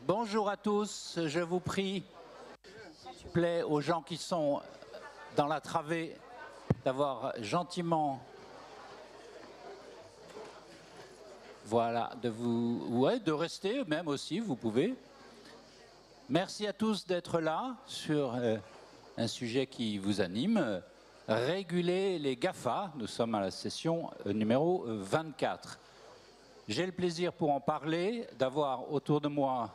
Bonjour à tous, je vous prie, s'il vous plaît, aux gens qui sont dans la travée, d'avoir gentiment, voilà, de rester même aussi, vous pouvez. Merci à tous d'être là sur un sujet qui vous anime, réguler les GAFA. Nous sommes à la session numéro 24. J'ai le plaisir pour en parler d'avoir autour de moi,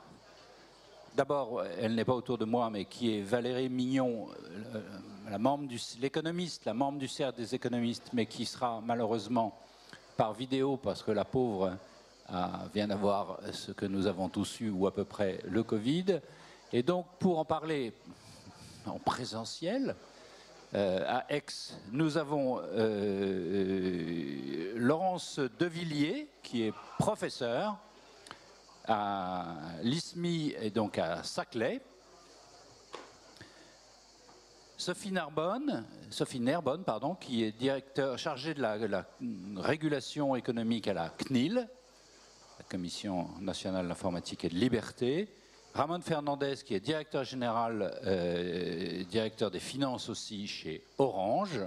d'abord, elle n'est pas autour de moi, mais qui est Valérie Mignon, l'économiste, la membre du cercle des économistes, mais qui sera malheureusement par vidéo, parce que la pauvre vient d'avoir ce que nous avons tous eu, ou à peu près le Covid. Et donc, pour en parler en présentiel, à Aix, nous avons Laurence Devilliers, qui est professeure à l'ISMI et donc à Saclay. Sophie Narbonne, qui est chargée de la régulation économique à la CNIL, la Commission nationale de l'informatique et de liberté. Ramon Fernandez, qui est directeur général, directeur des finances aussi chez Orange.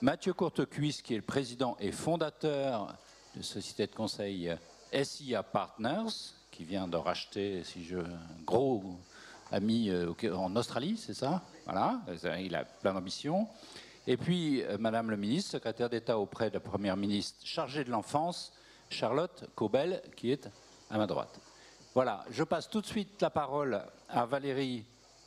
Mathieu Courtecuisse, qui est le président et fondateur de société de conseil SIA Partners, qui vient de racheter, un gros ami en Australie, c'est ça? Voilà, il a plein d'ambition. Et puis, Madame le ministre, secrétaire d'État auprès de la Première ministre chargée de l'enfance, Charlotte Caubel, qui est à ma droite. Voilà, je passe tout de suite la parole à Valérie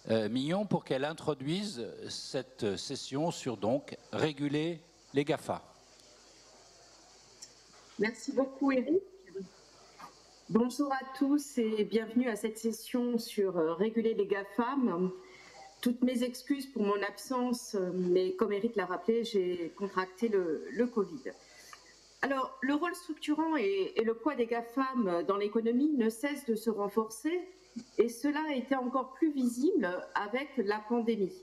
Mignon pour qu'elle introduise cette session sur donc réguler les GAFA. Merci beaucoup Eric. Bonjour à tous et bienvenue à cette session sur réguler les GAFAM. Toutes mes excuses pour mon absence, mais comme Eric l'a rappelé, j'ai contracté le Covid. Alors, le rôle structurant et le poids des GAFAM dans l'économie ne cessent de se renforcer et cela a été encore plus visible avec la pandémie.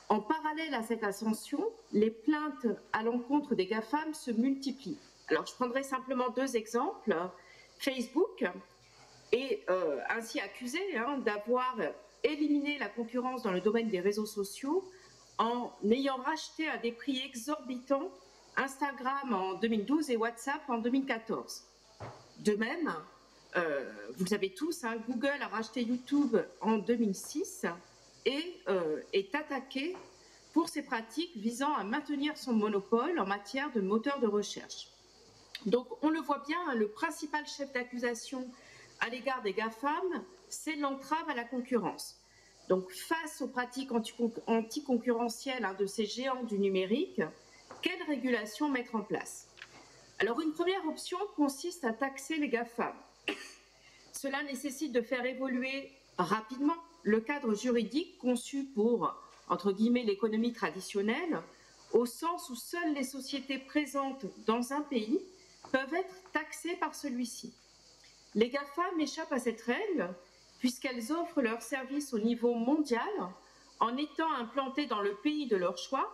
En parallèle à cette ascension, les plaintes à l'encontre des GAFAM se multiplient. Alors, je prendrai simplement deux exemples. Facebook est ainsi accusé d'avoir éliminé la concurrence dans le domaine des réseaux sociaux en ayant racheté à des prix exorbitants Instagram en 2012 et WhatsApp en 2014. De même, vous le savez tous, Google a racheté YouTube en 2006 et est attaqué pour ses pratiques visant à maintenir son monopole en matière de moteur de recherche. Donc, on le voit bien, le principal chef d'accusation à l'égard des GAFAM, c'est l'entrave à la concurrence. Donc, face aux pratiques anticoncurrentielles de ces géants du numérique, quelle régulation mettre en place? Alors, une première option consiste à taxer les GAFAM. Cela nécessite de faire évoluer rapidement le cadre juridique conçu pour, entre guillemets, l'économie traditionnelle, au sens où seules les sociétés présentes dans un pays peuvent être taxées par celui-ci. Les GAFAM échappent à cette règle puisqu'elles offrent leurs services au niveau mondial en étant implantées dans le pays de leur choix,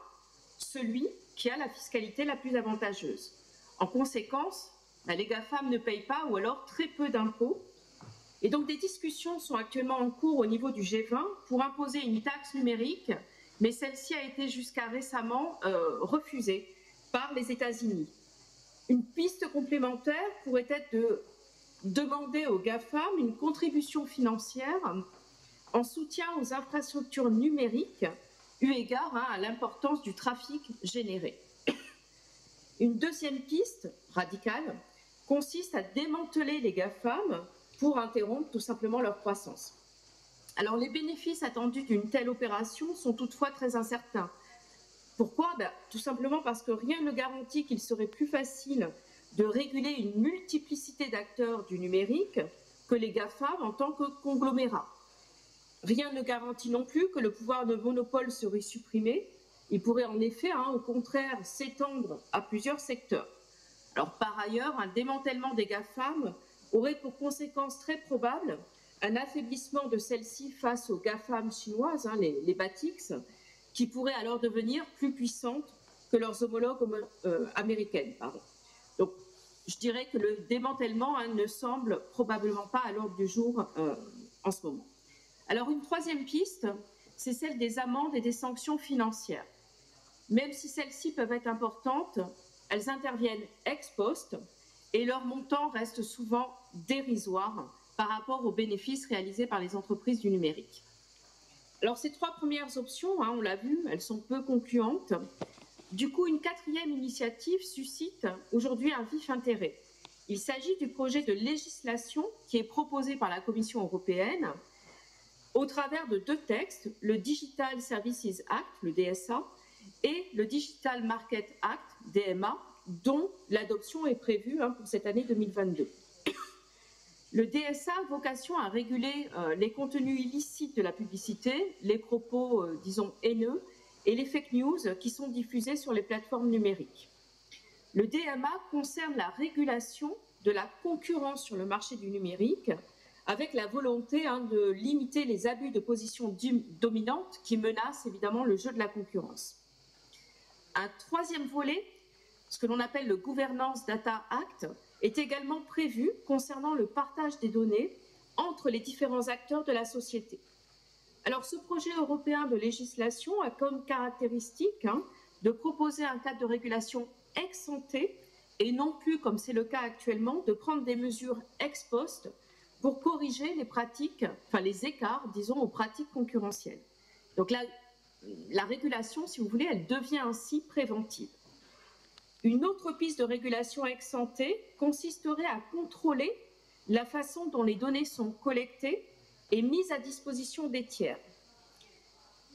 celui qui a la fiscalité la plus avantageuse. En conséquence, les GAFAM ne payent pas ou alors très peu d'impôts. Et donc des discussions sont actuellement en cours au niveau du G20 pour imposer une taxe numérique, mais celle-ci a été jusqu'à récemment refusée par les États-Unis. Une piste complémentaire pourrait être de demander aux GAFAM une contribution financière en soutien aux infrastructures numériques, eu égard à l'importance du trafic généré. Une deuxième piste radicale consiste à démanteler les GAFAM pour interrompre tout simplement leur croissance. Alors les bénéfices attendus d'une telle opération sont toutefois très incertains. Pourquoi? Tout simplement parce que rien ne garantit qu'il serait plus facile de réguler une multiplicité d'acteurs du numérique que les GAFAM en tant que conglomérats. Rien ne garantit non plus que le pouvoir de monopole serait supprimé. Il pourrait en effet, au contraire, s'étendre à plusieurs secteurs. Alors par ailleurs, un démantèlement des GAFAM aurait pour conséquence très probable un affaiblissement de celles-ci face aux GAFAM chinoises, les BATIX, qui pourraient alors devenir plus puissantes que leurs homologues américaines. Donc, je dirais que le démantèlement ne semble probablement pas à l'ordre du jour en ce moment. Alors, une troisième piste, c'est celle des amendes et des sanctions financières. Même si celles-ci peuvent être importantes, elles interviennent ex post et leur montant reste souvent dérisoire par rapport aux bénéfices réalisés par les entreprises du numérique. Alors, ces trois premières options, on l'a vu, elles sont peu concluantes. Du coup, une quatrième initiative suscite aujourd'hui un vif intérêt. Il s'agit du projet de législation qui est proposé par la Commission européenne au travers de deux textes, le Digital Services Act, le DSA, et le Digital Market Act, DMA, dont l'adoption est prévue pour cette année 2022. Le DSA a vocation à réguler les contenus illicites de la publicité, les propos, disons, haineux, et les fake news qui sont diffusés sur les plateformes numériques. Le DMA concerne la régulation de la concurrence sur le marché du numérique, avec la volonté de limiter les abus de position dominante qui menacent évidemment le jeu de la concurrence. Un troisième volet, ce que l'on appelle le Governance Data Act, est également prévu concernant le partage des données entre les différents acteurs de la société. Alors, ce projet européen de législation a comme caractéristique de proposer un cadre de régulation ex ante et non plus, comme c'est le cas actuellement, de prendre des mesures ex post pour corriger les pratiques, les écarts, disons, aux pratiques concurrentielles. Donc, la régulation, si vous voulez, elle devient ainsi préventive. Une autre piste de régulation ex ante consisterait à contrôler la façon dont les données sont collectées et mise à disposition des tiers.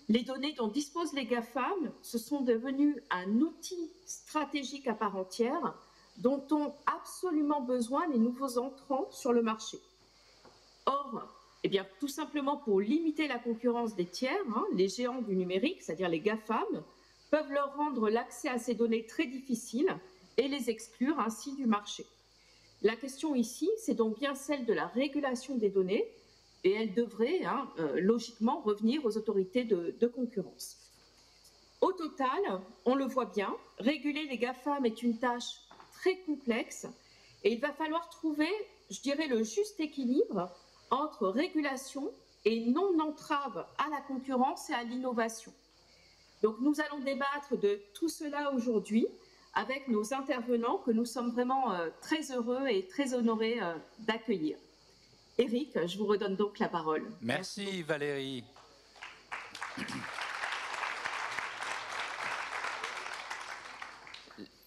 Les données dont disposent les GAFAM, ce sont devenus un outil stratégique à part entière dont ont absolument besoin les nouveaux entrants sur le marché. Or, tout simplement pour limiter la concurrence des tiers, les géants du numérique, c'est-à-dire les GAFAM, peuvent leur rendre l'accès à ces données très difficile et les exclure ainsi du marché. La question ici, c'est donc bien celle de la régulation des données, et elle devrait logiquement revenir aux autorités de concurrence. Au total, on le voit bien, réguler les GAFAM est une tâche très complexe et il va falloir trouver, je dirais, le juste équilibre entre régulation et non-entrave à la concurrence et à l'innovation. Donc nous allons débattre de tout cela aujourd'hui avec nos intervenants que nous sommes vraiment très heureux et très honorés d'accueillir. Éric, je vous redonne donc la parole. Merci Valérie.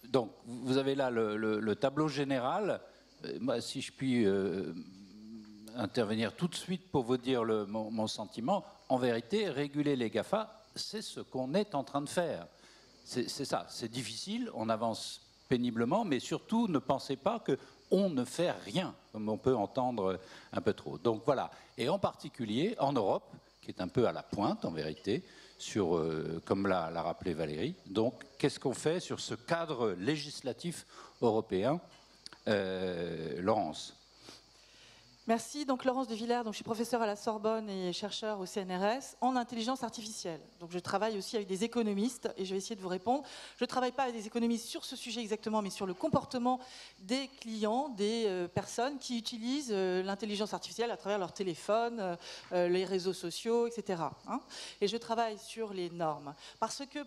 Donc, vous avez là le tableau général. Moi, si je puis intervenir tout de suite pour vous dire mon sentiment, en vérité, réguler les GAFA, c'est ce qu'on est en train de faire. C'est ça, c'est difficile, on avance péniblement, mais surtout, ne pensez pas qu'on ne fait rien, comme on peut entendre un peu trop. Donc voilà, et en particulier en Europe, qui est un peu à la pointe, en vérité, sur, comme l'a rappelé Valérie. Donc, qu'est-ce qu'on fait sur ce cadre législatif européen, Laurence? Merci. Donc, Laurence de Villers, donc, je suis professeure à la Sorbonne et chercheur au CNRS en intelligence artificielle. Donc, je travaille aussi avec des économistes et je vais essayer de vous répondre. Je ne travaille pas avec des économistes sur ce sujet exactement, mais sur le comportement des clients, des personnes qui utilisent l'intelligence artificielle à travers leur téléphone, les réseaux sociaux, etc. Et je travaille sur les normes. Parce que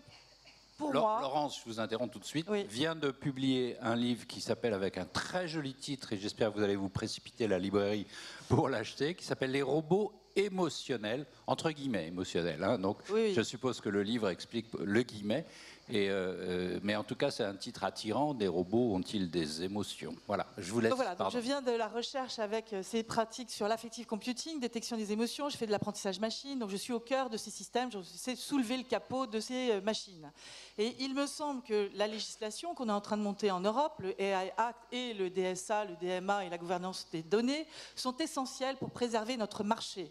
pour moi, Laurence, je vous interromps tout de suite, oui, vient de publier un livre qui s'appelle, avec un très joli titre, et j'espère que vous allez vous précipiter à la librairie pour l'acheter, qui s'appelle « Les robots émotionnels », entre guillemets émotionnels. Donc, oui. Je suppose que le livre explique le guillemet. Mais en tout cas, c'est un titre attirant. Des robots ont-ils des émotions? Voilà, je vous laisse. Donc voilà, donc je viens de la recherche avec ces pratiques sur l'affective computing, détection des émotions. Je fais de l'apprentissage machine, donc je suis au cœur de ces systèmes. Je sais soulever le capot de ces machines. Et il me semble que la législation qu'on est en train de monter en Europe, le AI Act et le DSA, le DMA et la gouvernance des données, sont essentielles pour préserver notre marché.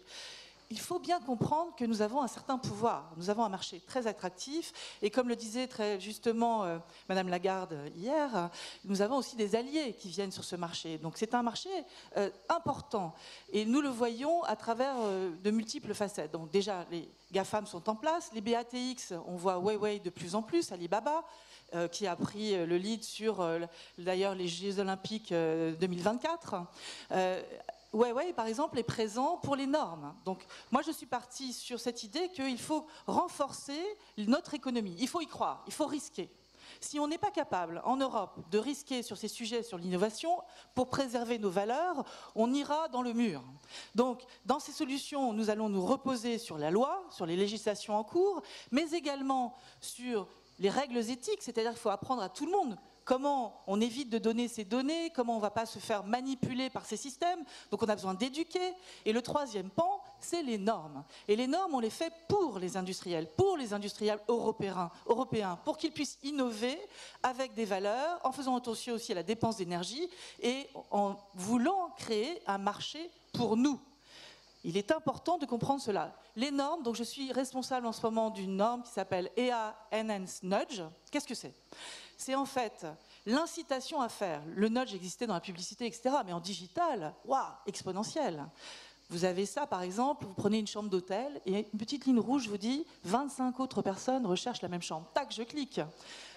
il faut bien comprendre que nous avons un certain pouvoir. Nous avons un marché très attractif et comme le disait très justement Madame Lagarde hier, nous avons aussi des alliés qui viennent sur ce marché. Donc c'est un marché important et nous le voyons à travers de multiples facettes. Donc déjà, les GAFAM sont en place, les BATX, on voit Huawei de plus en plus, Alibaba, qui a pris le lead sur d'ailleurs les Jeux Olympiques 2024. Huawei, par exemple, est présent pour les normes. Donc, moi, je suis partie sur cette idée qu'il faut renforcer notre économie. Il faut y croire, il faut risquer. Si on n'est pas capable, en Europe, de risquer sur ces sujets, sur l'innovation, pour préserver nos valeurs, on ira dans le mur. Donc, dans ces solutions, nous allons nous reposer sur la loi, sur les législations en cours, mais également sur les règles éthiques, c'est-à-dire qu'il faut apprendre à tout le monde comment on évite de donner ces données, comment on ne va pas se faire manipuler par ces systèmes. Donc on a besoin d'éduquer. Et le troisième pan, c'est les normes. Et les normes, on les fait pour les industriels européens, pour qu'ils puissent innover avec des valeurs, en faisant attention aussi à la dépense d'énergie et en voulant créer un marché pour nous. Il est important de comprendre cela. Les normes, donc je suis responsable en ce moment d'une norme qui s'appelle EA Enhanced Nudge. Qu'est-ce que c'est ? C'est en fait l'incitation à faire. Le nudge existait dans la publicité, etc. Mais en digital, waouh, exponentiel. Vous avez ça, par exemple, vous prenez une chambre d'hôtel et une petite ligne rouge vous dit 25 autres personnes recherchent la même chambre. Tac, je clique.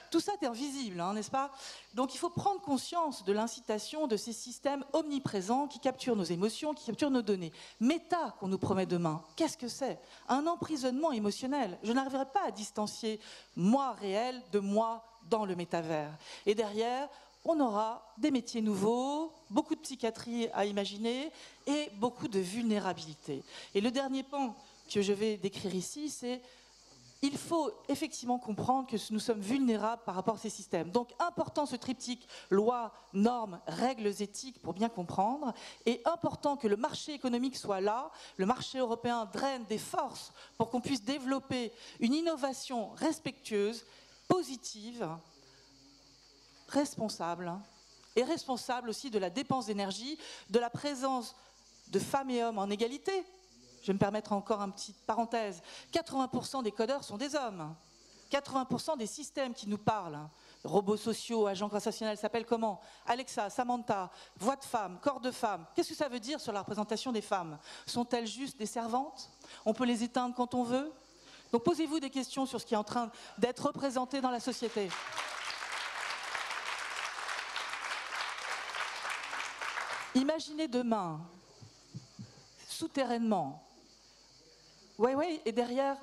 Tout ça est invisible, hein, n'est-ce pas? Donc il faut prendre conscience de l'incitation de ces systèmes omniprésents qui capturent nos émotions, qui capturent nos données. Méta qu'on nous promet demain, qu'est-ce que c'est? Un emprisonnement émotionnel. Je n'arriverai pas à distancier moi réel de moi dans le métavers. Et derrière, on aura des métiers nouveaux, beaucoup de psychiatrie à imaginer et beaucoup de vulnérabilité. Et le dernier pan que je vais décrire ici, c'est il faut effectivement comprendre que nous sommes vulnérables par rapport à ces systèmes. Donc, important ce triptyque, loi, normes, règles éthiques pour bien comprendre. Et important que le marché économique soit là, le marché européen draine des forces pour qu'on puisse développer une innovation respectueuse, positive, responsable, et responsable aussi de la dépense d'énergie, de la présence de femmes et hommes en égalité. Je vais me permettre encore une petite parenthèse. 80% des codeurs sont des hommes. 80% des systèmes qui nous parlent, robots sociaux, agents conversationnels, s'appellent comment? Alexa, Samantha, voix de femme, corps de femme. Qu'est-ce que ça veut dire sur la représentation des femmes? Sont-elles juste des servantes? On peut les éteindre quand on veut? Donc posez-vous des questions sur ce qui est en train d'être représenté dans la société. Imaginez demain, souterrainement, Huawei est derrière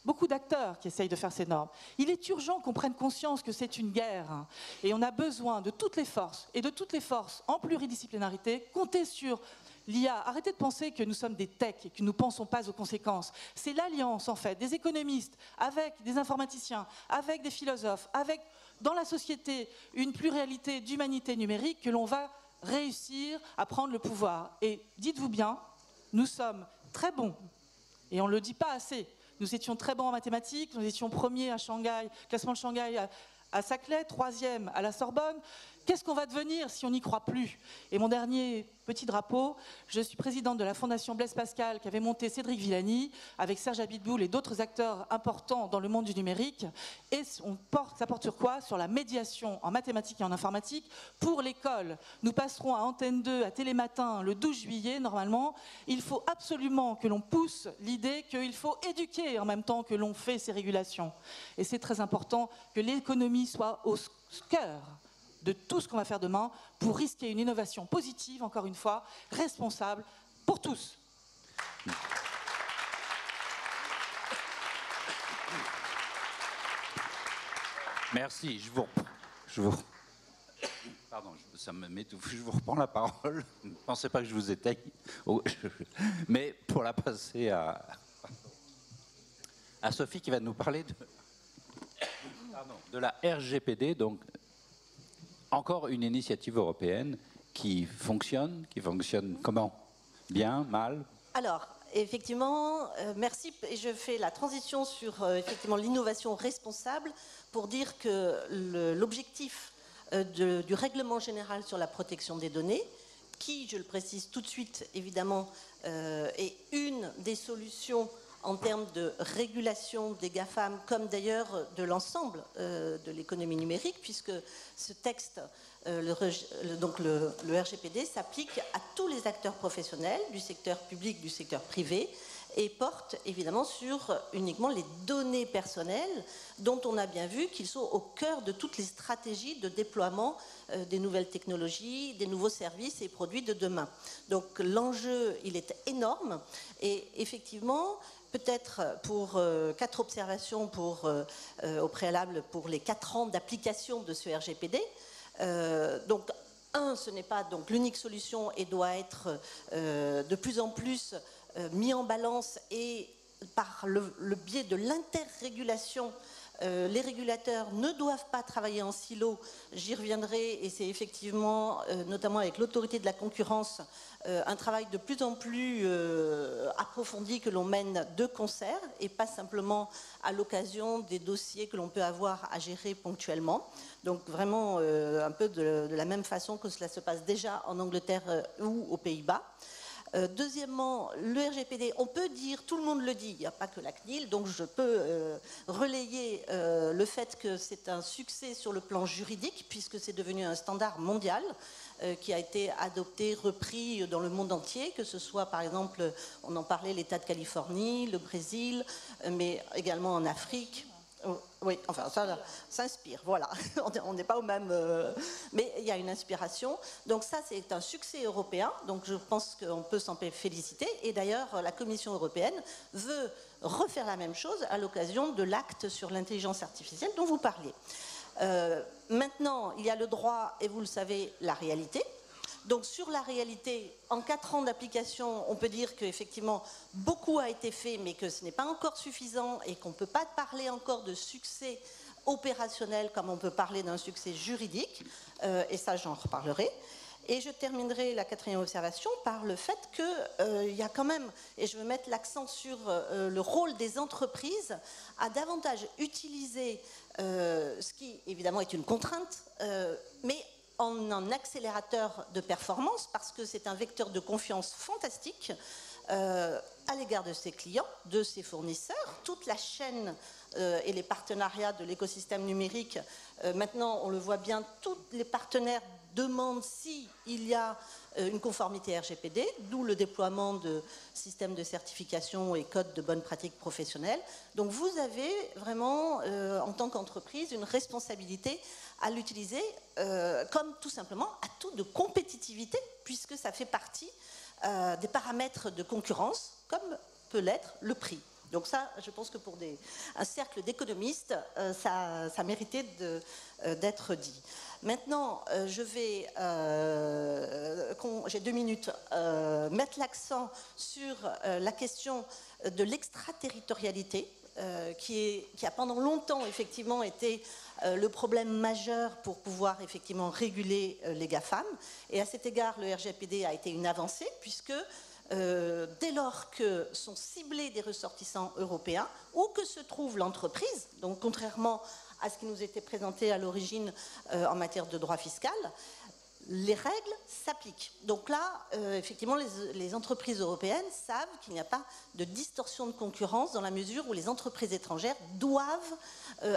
beaucoup d'acteurs qui essayent de faire ces normes. Il est urgent qu'on prenne conscience que c'est une guerre et on a besoin de toutes les forces et de toutes les forces en pluridisciplinarité, compter sur l'IA. Arrêtez de penser que nous sommes des techs et que nous ne pensons pas aux conséquences. C'est l'alliance en fait des économistes avec des informaticiens, avec des philosophes, avec dans la société une pluralité d'humanité numérique que l'on va réussir à prendre le pouvoir. Et dites-vous bien, nous sommes très bons. Et on ne le dit pas assez. Nous étions très bons en mathématiques, nous étions premiers à Shanghai, classement de Shanghai à Saclay, 3e à la Sorbonne. Qu'est-ce qu'on va devenir si on n'y croit plus? Et mon dernier petit drapeau, je suis présidente de la Fondation Blaise Pascal qu'avait montée Cédric Villani avec Serge Abitboul et d'autres acteurs importants dans le monde du numérique. Et ça porte sur quoi? Sur la médiation en mathématiques et en informatique pour l'école. Nous passerons à Antenne 2, à Télématin le 12 juillet normalement. Il faut absolument que l'on pousse l'idée qu'il faut éduquer en même temps que l'on fait ces régulations. Et c'est très important que l'économie soit au cœur de tout ce qu'on va faire demain pour risquer une innovation positive, encore une fois, responsable pour tous. Merci. Pardon, ça m'étouffe. Je vous reprends la parole. Ne pensez pas que je vous éteigne. Mais pour la passer à Sophie qui va nous parler de la RGPD, donc encore une initiative européenne qui fonctionne comment? Bien, mal? Alors, effectivement, merci. Et je fais la transition sur effectivement l'innovation responsable pour dire que l'objectif du règlement général sur la protection des données, qui, je le précise tout de suite, évidemment, est une des solutions en termes de régulation des GAFAM, comme d'ailleurs de l'ensemble de l'économie numérique, puisque ce texte, donc le RGPD, s'applique à tous les acteurs professionnels du secteur public, du secteur privé, et porte évidemment sur uniquement les données personnelles, dont on a bien vu qu'ils sont au cœur de toutes les stratégies de déploiement des nouvelles technologies, des nouveaux services et produits de demain. Donc l'enjeu, il est énorme, et effectivement, peut-être pour 4 observations au préalable pour les 4 ans d'application de ce RGPD. Donc, ce n'est pas donc l'unique solution et doit être de plus en plus mis en balance, et par le biais de l'interrégulation, les régulateurs ne doivent pas travailler en silo. J'y reviendrai, et c'est effectivement, notamment avec l'autorité de la concurrence, un travail de plus en plus approfondi que l'on mène de concert, et pas simplement à l'occasion des dossiers que l'on peut avoir à gérer ponctuellement. Donc vraiment un peu de la même façon que cela se passe déjà en Angleterre ou aux Pays-Bas. Deuxièmement, le RGPD, on peut dire, tout le monde le dit, il n'y a pas que la CNIL, donc je peux relayer le fait que c'est un succès sur le plan juridique, puisque c'est devenu un standard mondial qui a été adopté, repris dans le monde entier, que ce soit par exemple, on en parlait, l'État de Californie, le Brésil, mais également en Afrique. Oui, enfin, ça s'inspire, voilà. On n'est pas au même... mais il y a une inspiration. Donc ça, c'est un succès européen. Donc je pense qu'on peut s'en féliciter. Et d'ailleurs, la Commission européenne veut refaire la même chose à l'occasion de l'acte sur l'intelligence artificielle dont vous parliez. Maintenant, il y a le droit, et vous le savez, la réalité. Donc sur la réalité, en 4 ans d'application, on peut dire qu'effectivement beaucoup a été fait, mais que ce n'est pas encore suffisant et qu'on ne peut pas parler encore de succès opérationnel comme on peut parler d'un succès juridique, et ça j'en reparlerai. Et je terminerai la 4e observation par le fait qu'il y a quand même, et je veux mettre l'accent sur le rôle des entreprises, à davantage utiliser ce qui évidemment est une contrainte, mais en un accélérateur de performance, parce que c'est un vecteur de confiance fantastique à l'égard de ses clients, de ses fournisseurs, toute la chaîne et les partenariats de l'écosystème numérique. Maintenant, on le voit bien, tous les partenaires demandent s'il y a une conformité RGPD, d'où le déploiement de systèmes de certification et codes de bonnes pratiques professionnelles. Donc vous avez vraiment, en tant qu'entreprise, une responsabilité à l'utiliser comme tout simplement atout de compétitivité, puisque ça fait partie des paramètres de concurrence, comme peut l'être le prix. Donc ça, je pense que pour un cercle d'économistes, ça méritait d'être dit. Maintenant, je vais, j'ai 2 minutes, mettre l'accent sur la question de l'extraterritorialité, qui a pendant longtemps effectivement été le problème majeur pour pouvoir effectivement réguler les GAFAM. Et à cet égard, le RGPD a été une avancée, puisque dès lors que sont ciblés des ressortissants européens, où que se trouve l'entreprise, donc contrairement à ce qui nous était présenté à l'origine en matière de droit fiscal, les règles s'appliquent. Donc là, effectivement, les entreprises européennes savent qu'il n'y a pas de distorsion de concurrence dans la mesure où les entreprises étrangères doivent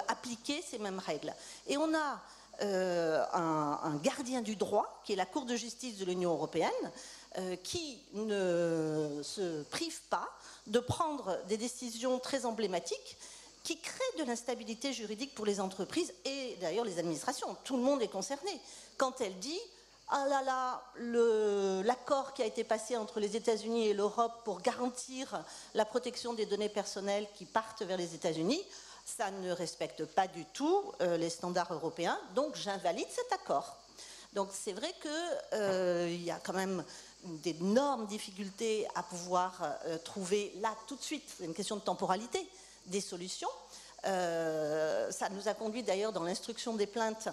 appliquer ces mêmes règles. Et on a un gardien du droit, qui est la Cour de justice de l'Union européenne, qui ne se prive pas de prendre des décisions très emblématiques qui créent de l'instabilité juridique pour les entreprises et d'ailleurs les administrations. Tout le monde est concerné. Quand elle dit « Ah là là, l'accord qui a été passé entre les États-Unis et l'Europe pour garantir la protection des données personnelles qui partent vers les États-Unis, ça ne respecte pas du tout les standards européens, donc j'invalide cet accord. » Donc c'est vrai qu'il y a quand même d'énormes difficultés à pouvoir trouver là tout de suite, c'est une question de temporalité, des solutions. Ça nous a conduit d'ailleurs dans l'instruction des plaintes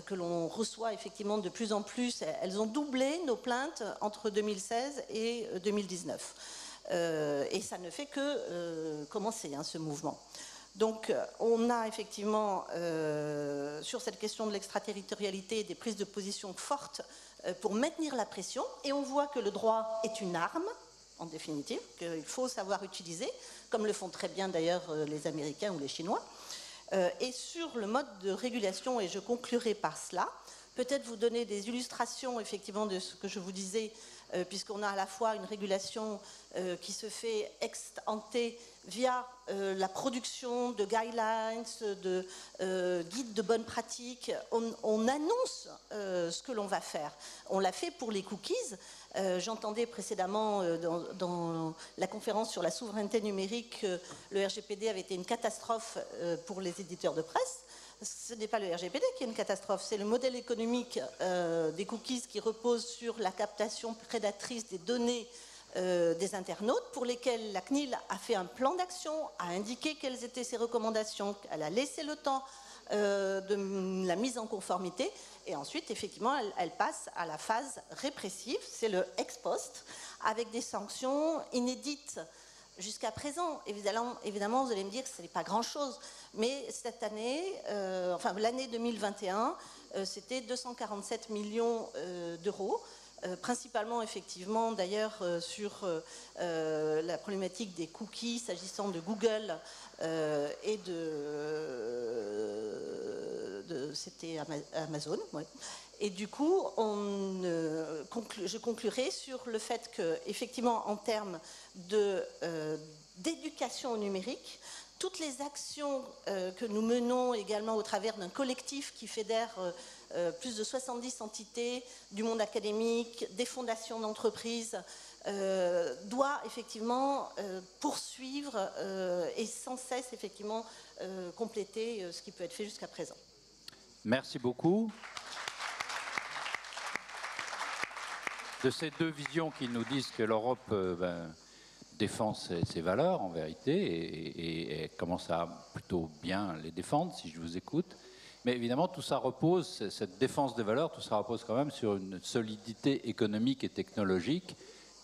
que l'on reçoit effectivement de plus en plus. Elles ont doublé nos plaintes entre 2016 et 2019. Et ça ne fait que commencer ce mouvement. Donc on a effectivement sur cette question de l'extraterritorialité des prises de position fortes pour maintenir la pression, et on voit que le droit est une arme, en définitive, qu'il faut savoir utiliser, comme le font très bien d'ailleurs les Américains ou les Chinois. Et sur le mode de régulation, et je conclurai par cela, peut-être vous donner des illustrations effectivement de ce que je vous disais, puisqu'on a à la fois une régulation qui se fait ex ante via la production de guidelines, de guides de bonnes pratiques. On annonce ce que l'on va faire. On l'a fait pour les cookies. J'entendais précédemment dans la conférence sur la souveraineté numérique, le RGPD avait été une catastrophe pour les éditeurs de presse. Ce n'est pas le RGPD qui est une catastrophe, c'est le modèle économique des cookies qui repose sur la captation prédatrice des données des internautes, pour lesquels la CNIL a fait un plan d'action, a indiqué quelles étaient ses recommandations, elle a laissé le temps de la mise en conformité, et ensuite effectivement elle passe à la phase répressive, c'est le ex post, avec des sanctions inédites jusqu'à présent. Évidemment, vous allez me dire que ce n'est pas grand-chose, mais cette année, enfin l'année 2021, c'était 247 millions d'euros, principalement effectivement d'ailleurs sur la problématique des cookies s'agissant de Google et c'était Amazon, ouais. Et du coup, je conclurai sur le fait que, effectivement, en termes d'éducation au numérique, toutes les actions que nous menons également au travers d'un collectif qui fédère plus de 70 entités du monde académique, des fondations d'entreprises, doit effectivement poursuivre et sans cesse effectivement compléter ce qui peut être fait jusqu'à présent. Merci beaucoup. De ces deux visions qui nous disent que l'Europe défend ses valeurs en vérité et commence à plutôt bien les défendre si je vous écoute. Mais évidemment tout ça repose, cette défense des valeurs, tout ça repose quand même sur une solidité économique et technologique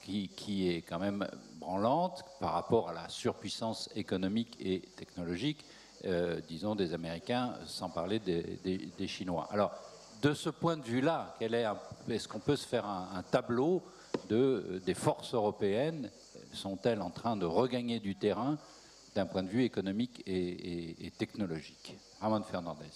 qui est quand même branlante par rapport à la surpuissance économique et technologique, disons des Américains, sans parler des Chinois. Alors de ce point de vue-là, est-ce qu'on peut se faire un tableau des forces européennes? Sont-elles en train de regagner du terrain d'un point de vue économique et technologique? Ramon Fernandez.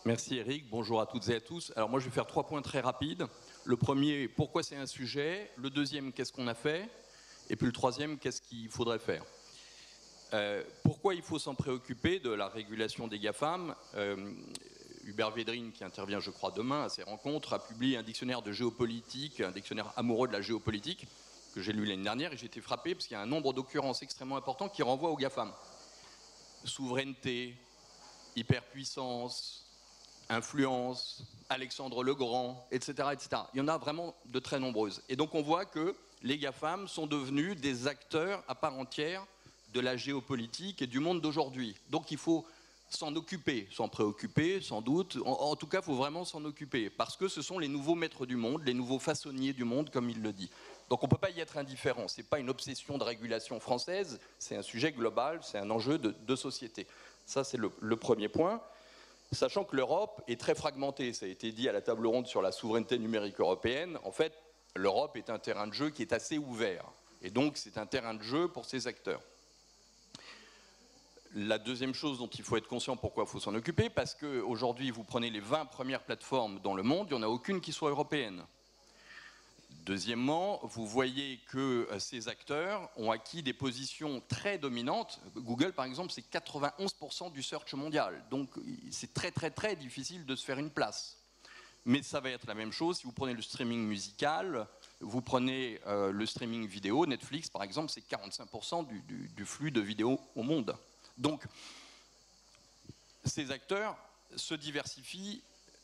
Merci Eric, bonjour à toutes et à tous. Alors moi je vais faire 3 points très rapides. Le premier, pourquoi c'est un sujet? Le deuxième, qu'est-ce qu'on a fait? Et puis le troisième, qu'est-ce qu'il faudrait faire? Pourquoi il faut s'en préoccuper de la régulation des GAFAM? Hubert Védrine, qui intervient je crois demain à ces rencontres, a publié un dictionnaire de géopolitique, un dictionnaire amoureux de la géopolitique, que j'ai lu l'année dernière, et j'ai été frappé parce qu'il y a un nombre d'occurrences extrêmement importants qui renvoient aux GAFAM. Souveraineté, hyperpuissance, influence, Alexandre le Grand, etc., etc. Il y en a vraiment de très nombreuses. Et donc on voit que les GAFAM sont devenus des acteurs à part entière de la géopolitique et du monde d'aujourd'hui. Donc il faut s'en occuper, s'en préoccuper, sans doute. En tout cas, il faut vraiment s'en occuper, parce que ce sont les nouveaux maîtres du monde, les nouveaux façonniers du monde, comme il le dit. Donc on ne peut pas y être indifférent. Ce n'est pas une obsession de régulation française, c'est un sujet global, c'est un enjeu de société. Ça, c'est le premier point. Sachant que l'Europe est très fragmentée, ça a été dit à la table ronde sur la souveraineté numérique européenne. En fait, l'Europe est un terrain de jeu qui est assez ouvert. Et donc, c'est un terrain de jeu pour ses acteurs. La deuxième chose dont il faut être conscient, pourquoi il faut s'en occuper, parce qu'aujourd'hui, vous prenez les 20 premières plateformes dans le monde, il n'y en a aucune qui soit européenne. Deuxièmement, vous voyez que ces acteurs ont acquis des positions très dominantes. Google, par exemple, c'est 91% du search mondial. Donc, c'est très, très, très difficile de se faire une place. Mais ça va être la même chose si vous prenez le streaming musical, vous prenez le streaming vidéo. Netflix, par exemple, c'est 45% du flux de vidéos au monde. Donc, ces acteurs se diversifient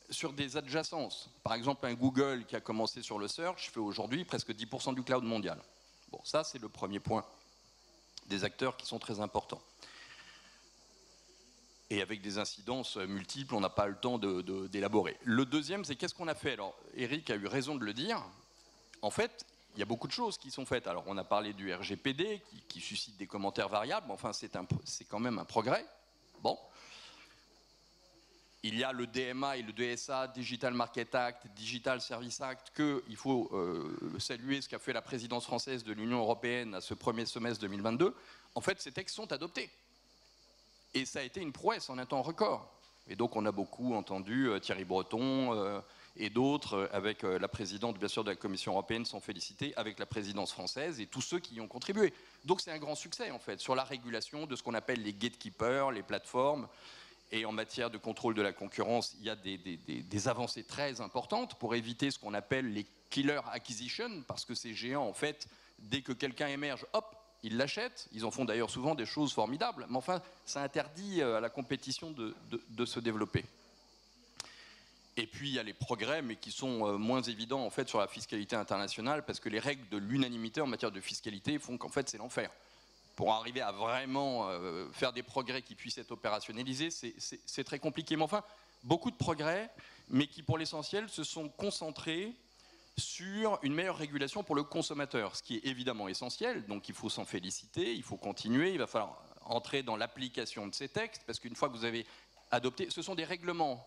sur des adjacences. Par exemple, un Google qui a commencé sur le search fait aujourd'hui presque 10% du cloud mondial. Bon, ça, c'est le premier point. Des acteurs qui sont très importants. Et avec des incidences multiples, on n'a pas le temps d'élaborer. Le deuxième, c'est qu'est-ce qu'on a fait? Alors, Eric a eu raison de le dire. En fait, il y a beaucoup de choses qui sont faites. Alors, on a parlé du RGPD qui suscite des commentaires variables, mais enfin, c'est quand même un progrès. Bon. Il y a le DMA et le DSA, Digital Market Act, Digital Service Act, qu'il faut saluer ce qu'a fait la présidence française de l'Union européenne à ce premier semestre 2022. En fait, ces textes sont adoptés. Et ça a été une prouesse en un temps record. Et donc, on a beaucoup entendu Thierry Breton et d'autres, avec la présidente, bien sûr, de la Commission européenne, s'en féliciter, avec la présidence française et tous ceux qui y ont contribué. Donc, c'est un grand succès, en fait, sur la régulation de ce qu'on appelle les gatekeepers, les plateformes. Et en matière de contrôle de la concurrence, il y a des avancées très importantes pour éviter ce qu'on appelle les killer acquisitions, parce que ces géants, en fait, dès que quelqu'un émerge, hop, ils l'achètent. Ils en font d'ailleurs souvent des choses formidables, mais enfin, ça interdit à la compétition de se développer. Et puis, il y a les progrès, mais qui sont moins évidents, en fait, sur la fiscalité internationale, parce que les règles de l'unanimité en matière de fiscalité font qu'en fait, c'est l'enfer. Pour arriver à vraiment faire des progrès qui puissent être opérationnalisés, c'est très compliqué. Mais enfin, beaucoup de progrès, mais qui, pour l'essentiel, se sont concentrés sur une meilleure régulation pour le consommateur, ce qui est évidemment essentiel. Donc, il faut s'en féliciter, il faut continuer, il va falloir entrer dans l'application de ces textes, parce qu'une fois que vous avez adopté, ce sont des règlements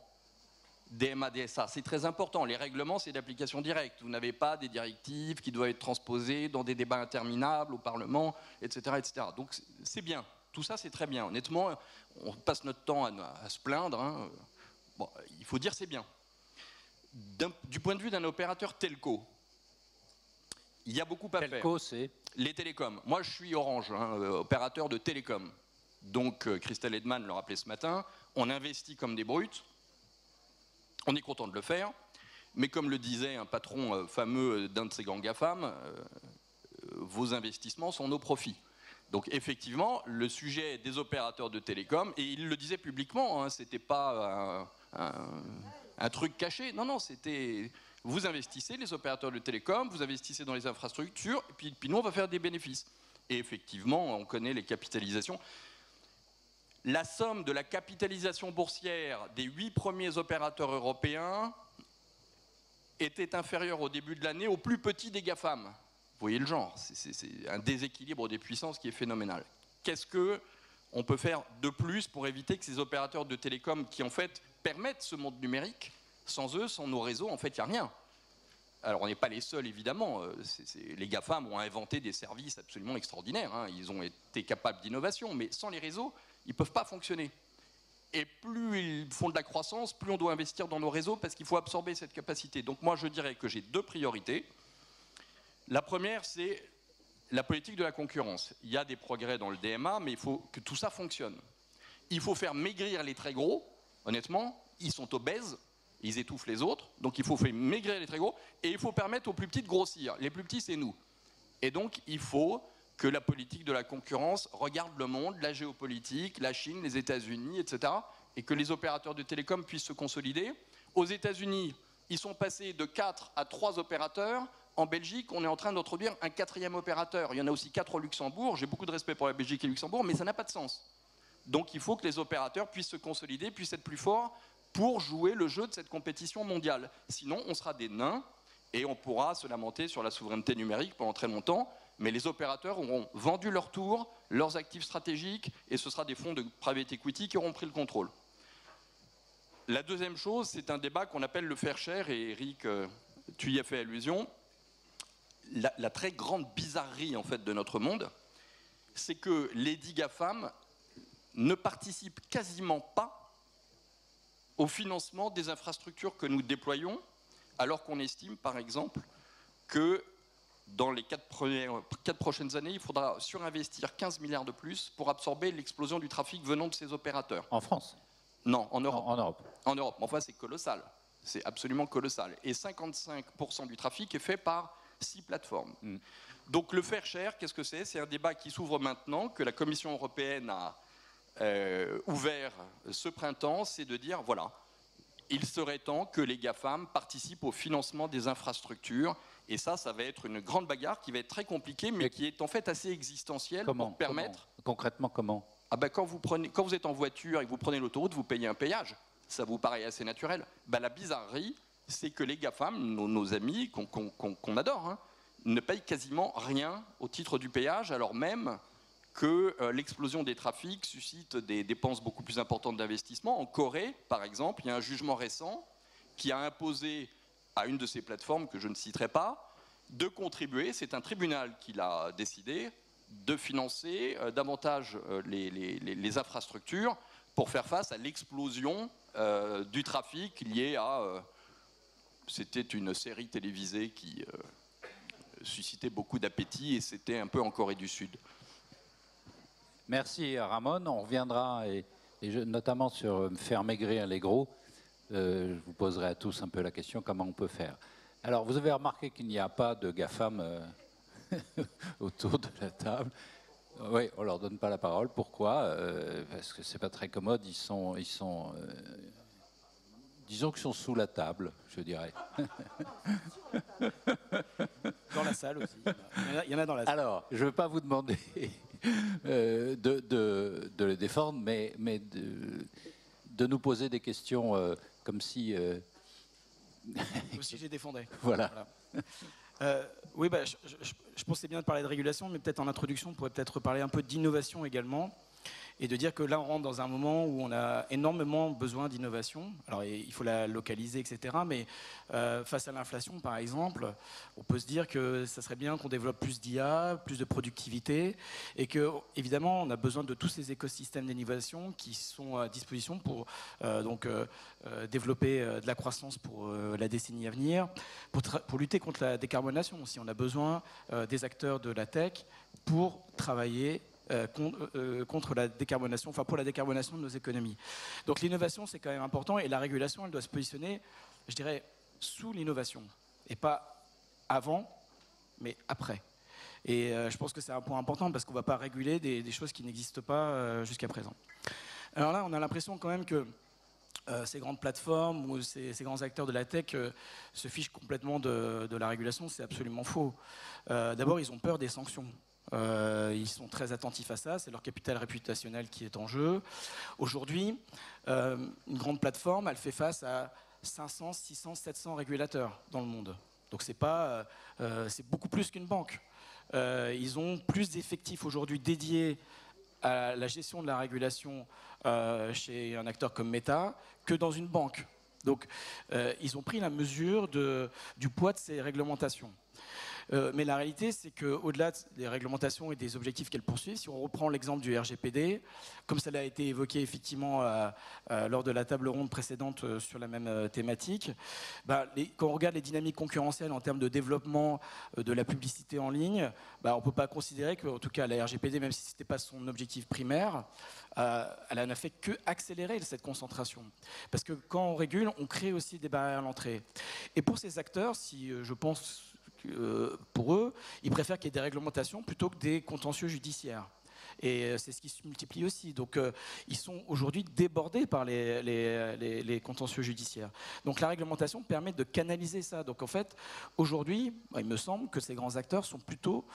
DMA, DSA, c'est très important. Les règlements, c'est d'application directe. Vous n'avez pas des directives qui doivent être transposées dans des débats interminables au Parlement, etc. etc. Donc c'est bien. Tout ça, c'est très bien. Honnêtement, on passe notre temps à se plaindre. Hein. Bon, il faut dire c'est bien. Du point de vue d'un opérateur telco, il y a beaucoup à faire. Telco, c'est les télécoms. Moi, je suis Orange, hein, opérateur de télécom. Donc, Christelle Edman le rappelait ce matin, on investit comme des brutes. On est content de le faire, mais comme le disait un patron fameux d'un de ces grands GAFAM, vos investissements sont nos profits. Donc effectivement, le sujet des opérateurs de télécom, et il le disait publiquement, hein, c'était pas un truc caché, non, c'était vous investissez, les opérateurs de télécom, vous investissez dans les infrastructures, et puis nous on va faire des bénéfices. Et effectivement, on connaît les capitalisations. La somme de la capitalisation boursière des 8 premiers opérateurs européens était inférieure au début de l'année au plus petit des GAFAM. Vous voyez le genre, c'est un déséquilibre des puissances qui est phénoménal. Qu'est-ce qu'on peut faire de plus pour éviter que ces opérateurs de télécom qui en fait permettent ce monde numérique, sans eux, sans nos réseaux, en fait il n'y a rien. Alors on n'est pas les seuls évidemment, les GAFAM ont inventé des services absolument extraordinaires, hein. Ils ont été capables d'innovation, mais sans les réseaux, ils ne peuvent pas fonctionner. Et plus ils font de la croissance, plus on doit investir dans nos réseaux parce qu'il faut absorber cette capacité. Donc moi je dirais que j'ai 2 priorités. La première, c'est la politique de la concurrence. Il y a des progrès dans le DMA, mais il faut que tout ça fonctionne. Il faut faire maigrir les très gros, honnêtement, ils sont obèses, ils étouffent les autres, donc il faut faire maigrir les très gros, et il faut permettre aux plus petits de grossir. Les plus petits, c'est nous. Et donc il faut que la politique de la concurrence regarde le monde, la géopolitique, la Chine, les États-Unis, etc., et que les opérateurs de télécom puissent se consolider. Aux États-Unis, ils sont passés de 4 à 3 opérateurs. En Belgique, on est en train d'introduire un 4e opérateur. Il y en a aussi 4 au Luxembourg. J'ai beaucoup de respect pour la Belgique et le Luxembourg, mais ça n'a pas de sens. Donc il faut que les opérateurs puissent se consolider, puissent être plus forts pour jouer le jeu de cette compétition mondiale. Sinon, on sera des nains et on pourra se lamenter sur la souveraineté numérique pendant très longtemps. Mais les opérateurs auront vendu leur tour, leurs actifs stratégiques, et ce sera des fonds de private equity qui auront pris le contrôle. La deuxième chose, c'est un débat qu'on appelle le fair share, et Eric, tu y as fait allusion. La très grande bizarrerie en fait, de notre monde, c'est que les 10 GAFAM ne participent quasiment pas au financement des infrastructures que nous déployons, alors qu'on estime, par exemple, que dans les 4 prochaines années, il faudra surinvestir 15 milliards de plus pour absorber l'explosion du trafic venant de ces opérateurs. en France? Non, en Europe. En Europe. En Europe. Enfin, c'est colossal. C'est absolument colossal. Et 55% du trafic est fait par 6 plateformes. Donc le fair share, qu'est-ce que c'est? C'est un débat qui s'ouvre maintenant, que la Commission européenne a ouvert ce printemps, c'est de dire, voilà, il serait temps que les GAFAM participent au financement des infrastructures. Et ça va être une grande bagarre qui va être très compliquée, mais qui est en fait assez existentielle pour permettre... Concrètement, comment? Quand vous êtes en voiture et que vous prenez l'autoroute, vous payez un péage. Ça vous paraît assez naturel. La bizarrerie, c'est que les GAFAM, nos amis qu'on adore, hein, ne payent quasiment rien au titre du péage, alors même que l'explosion des trafics suscite des dépenses beaucoup plus importantes d'investissement. En Corée, par exemple, il y a un jugement récent qui a imposé à une de ces plateformes, que je ne citerai pas, de contribuer, c'est un tribunal qui l'a décidé, de financer davantage les infrastructures pour faire face à l'explosion du trafic lié à... c'était une série télévisée qui suscitait beaucoup d'appétit et c'était un peu en Corée du Sud. Merci Ramon, on reviendra notamment sur faire maigrir les gros. Je vous poserai à tous un peu la question comment on peut faire. Alors vous avez remarqué qu'il n'y a pas de GAFAM autour de la table. Oui, on leur donne pas la parole. Pourquoi? Parce que c'est pas très commode. Disons qu'ils sont sous la table, je dirais. Dans la salle aussi. Il y en a dans la salle. Alors, je ne veux pas vous demander de les défendre, mais de nous poser des questions comme si... Aussi, je les défendais. Voilà. Oui, je pensais bien de parler de régulation, mais peut-être en introduction, on pourrait peut-être parler un peu d'innovation également. Et de dire que là, on rentre dans un moment où on a énormément besoin d'innovation. Alors, il faut la localiser, etc. Mais face à l'inflation, par exemple, on peut se dire que ça serait bien qu'on développe plus d'IA, plus de productivité, et que, évidemment, on a besoin de tous ces écosystèmes d'innovation qui sont à disposition pour développer de la croissance pour la décennie à venir, pour lutter contre la décarbonation aussi. On a besoin des acteurs de la tech pour travailler contre la décarbonation, enfin pour la décarbonation de nos économies. Donc l'innovation, c'est quand même important, et la régulation, elle doit se positionner, je dirais, sous l'innovation, et pas avant, mais après. Et je pense que c'est un point important, parce qu'on ne va pas réguler des choses qui n'existent pas jusqu'à présent. Alors là, on a l'impression quand même que ces grandes plateformes ou ces grands acteurs de la tech se fichent complètement de la régulation. C'est absolument faux. D'abord, ils ont peur des sanctions. Ils sont très attentifs à ça, c'est leur capital réputationnel qui est en jeu. Aujourd'hui, une grande plateforme, elle fait face à 500, 600, 700 régulateurs dans le monde. Donc c'est beaucoup plus qu'une banque. Ils ont plus d'effectifs aujourd'hui dédiés à la gestion de la régulation chez un acteur comme Meta que dans une banque. Donc ils ont pris la mesure du poids de ces réglementations. Mais la réalité, c'est qu'au-delà des réglementations et des objectifs qu'elles poursuivent, si on reprend l'exemple du RGPD, comme ça a été évoqué effectivement lors de la table ronde précédente sur la même thématique, quand on regarde les dynamiques concurrentielles en termes de développement de la publicité en ligne, on ne peut pas considérer qu'en tout cas la RGPD, même si ce n'était pas son objectif primaire, elle n'a fait qu'accélérer cette concentration. Parce que quand on régule, on crée aussi des barrières à l'entrée. Et pour ces acteurs, si je pense... pour eux, ils préfèrent qu'il y ait des réglementations plutôt que des contentieux judiciaires. Et c'est ce qui se multiplie aussi. Donc ils sont aujourd'hui débordés par les contentieux judiciaires. Donc la réglementation permet de canaliser ça. Donc en fait, aujourd'hui, il me semble que ces grands acteurs sont plutôt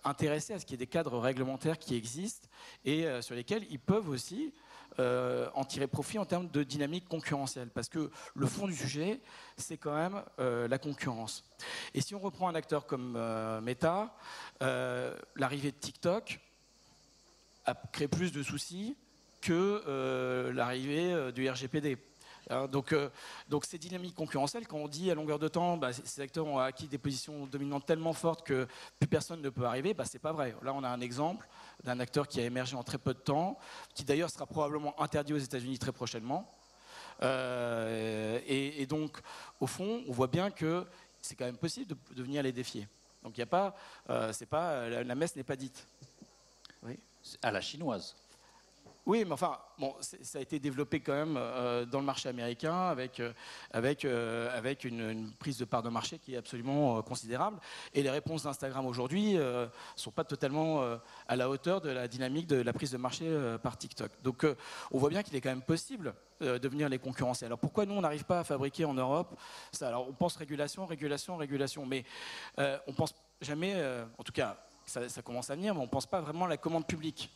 intéressés à ce qu'il y ait des cadres réglementaires qui existent et sur lesquels ils peuvent aussi en tirer profit en termes de dynamique concurrentielle. Parce que le fond du sujet, c'est quand même la concurrence. Et si on reprend un acteur comme Meta, l'arrivée de TikTok a créé plus de soucis que l'arrivée du RGPD. Donc ces dynamiques concurrentielles, quand on dit à longueur de temps, ces acteurs ont acquis des positions dominantes tellement fortes que plus personne ne peut arriver, c'est pas vrai. Là, on a un exemple d'un acteur qui a émergé en très peu de temps, qui d'ailleurs sera probablement interdit aux États-Unis très prochainement. Et donc, au fond, on voit bien que c'est quand même possible de venir les défier. Donc, il n'y a pas, la messe n'est pas dite. Oui. À la chinoise. Oui, mais enfin, ça a été développé quand même dans le marché américain avec une prise de part de marché qui est absolument considérable. Et les réponses d'Instagram aujourd'hui ne sont pas totalement à la hauteur de la dynamique de la prise de marché par TikTok. Donc on voit bien qu'il est quand même possible de venir les concurrencer. Alors pourquoi nous, on n'arrive pas à fabriquer en Europe ça? Alors on pense régulation, mais on pense jamais, en tout cas ça commence à venir, mais on ne pense pas vraiment à la commande publique.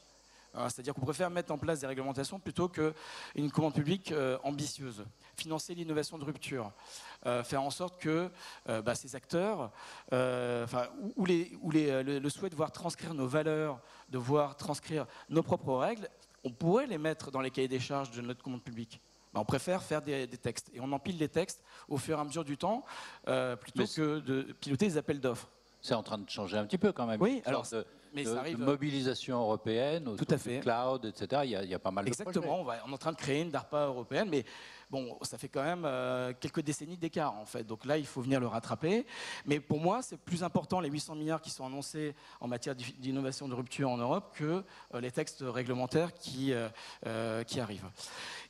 C'est-à-dire qu'on préfère mettre en place des réglementations plutôt qu'une commande publique ambitieuse. Financer l'innovation de rupture. Faire en sorte que ces acteurs, le souhait de voir transcrire nos valeurs, de voir transcrire nos propres règles, on pourrait les mettre dans les cahiers des charges de notre commande publique. On préfère faire des textes. Et on empile les textes au fur et à mesure du temps, plutôt que de piloter des appels d'offres. C'est en train de changer un petit peu quand même. Oui, alors, mais ça arrive. De mobilisation européenne, tout à fait. Cloud, etc. Il y a pas mal de projets. Exactement, on est en train de créer une DARPA européenne, mais bon, ça fait quand même quelques décennies d'écart en fait. Donc là, il faut venir le rattraper. Mais pour moi, c'est plus important les 800 milliards qui sont annoncés en matière d'innovation de rupture en Europe que les textes réglementaires qui arrivent.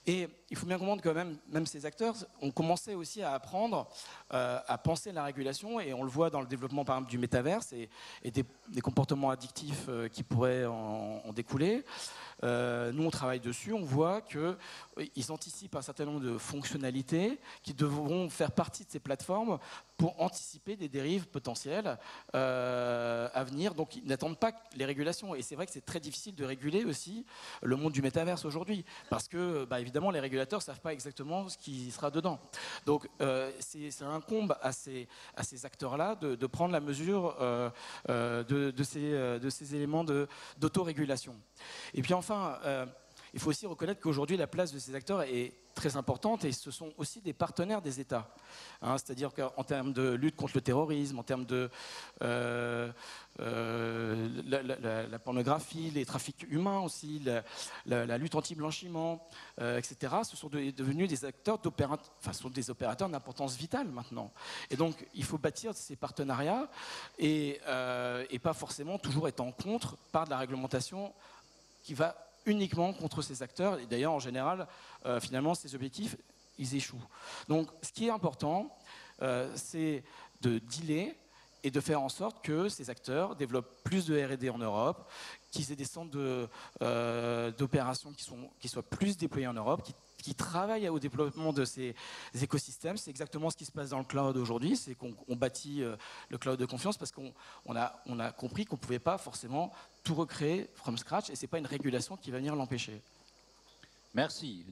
Et il faut bien comprendre que même ces acteurs ont commencé aussi à apprendre à penser la régulation, et on le voit dans le développement par exemple du métaverse et des comportements addictifs qui pourraient en découler. Nous, on travaille dessus, on voit qu'ils anticipent un certain nombre de fonctionnalités qui devront faire partie de ces plateformes pour anticiper des dérives potentielles à venir. Donc, ils n'attendent pas les régulations. Et c'est vrai que c'est très difficile de réguler aussi le monde du métaverse aujourd'hui, parce que, évidemment, les régulateurs ne savent pas exactement ce qui sera dedans. Donc, ça incombe à ces acteurs-là de prendre la mesure de ces éléments d'autorégulation. Et puis enfin, il faut aussi reconnaître qu'aujourd'hui, la place de ces acteurs est très importante, et ce sont aussi des partenaires des États. C'est-à-dire qu'en termes de lutte contre le terrorisme, en termes de la pornographie, les trafics humains aussi, la lutte anti-blanchiment, etc., ce sont devenus des acteurs sont des opérateurs d'importance vitale maintenant. Et donc, il faut bâtir ces partenariats et pas forcément toujours être en contre par de la réglementation qui va uniquement contre ces acteurs. Et d'ailleurs, en général, finalement, ces objectifs, ils échouent. Donc, ce qui est important, c'est de dealer et de faire en sorte que ces acteurs développent plus de R&D en Europe, qu'ils aient des centres d'opérations qui soient plus déployés en Europe, qui travaillent au développement de ces écosystèmes. C'est exactement ce qui se passe dans le cloud aujourd'hui, c'est qu'on bâtit le cloud de confiance parce qu'on a compris qu'on ne pouvait pas forcément tout recréer from scratch, et ce n'est pas une régulation qui va venir l'empêcher. Merci.